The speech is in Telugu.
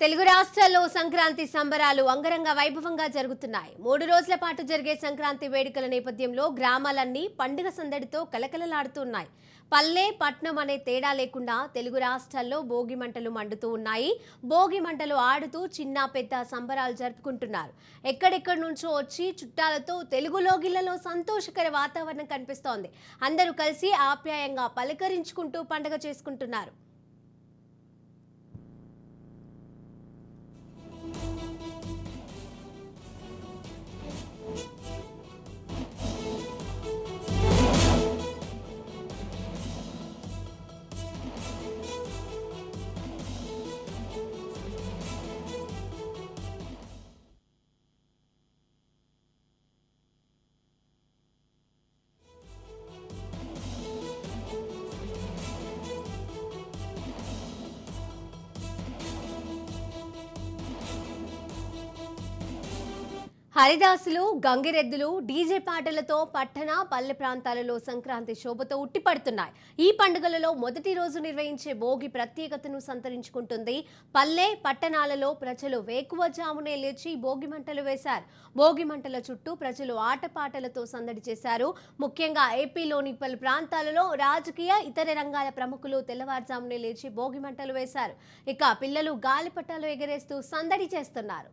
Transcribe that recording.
తెలుగు రాష్ట్రాల్లో సంక్రాంతి సంబరాలు అంగరంగ వైభవంగా జరుగుతున్నాయి. 3 రోజుల పాటు జరిగే సంక్రాంతి వేడుకల నేపథ్యంలో గ్రామాలన్నీ పండుగ సందడితో కలకలలాడుతున్నాయి. పల్లె పట్నం అనే తేడా లేకుండా తెలుగు రాష్ట్రాల్లో భోగి మంటలు మండుతూ ఉన్నాయి. భోగి మంటలు ఆడుతూ చిన్న పెద్ద సంబరాలు జరుపుకుంటున్నారు. ఎక్కడెక్కడి నుంచో వచ్చి చుట్టాలతో తెలుగు లోగిళ్లలో సంతోషకర వాతావరణం కనిపిస్తోంది. అందరూ కలిసి ఆప్యాయంగా పలకరించుకుంటూ పండుగ చేసుకుంటున్నారు. హరిదాసులు, గంగిరెద్దులు, డీజే పాటలతో పట్టణ పల్లె ప్రాంతాలలో సంక్రాంతి శోభతో ఉట్టిపడుతున్నాయి. ఈ పండుగలలో మొదటి రోజు నిర్వహించే భోగి ప్రత్యేకతను సంతరించుకుంటుంది. పల్లె పట్టణాలలో ప్రజలు వేకువజామునే లేచి భోగి మంటలు వేశారు. భోగి మంటల చుట్టూ ప్రజలు ఆటపాటలతో సందడి చేశారు. ముఖ్యంగా ఏపీలోని పలు ప్రాంతాలలో రాజకీయ ఇతర రంగాల ప్రముఖులు తెల్లవారుజామునే లేచి భోగి మంటలు వేశారు. ఇక పిల్లలు గాలిపటాలు ఎగరేస్తూ సందడి చేస్తున్నారు.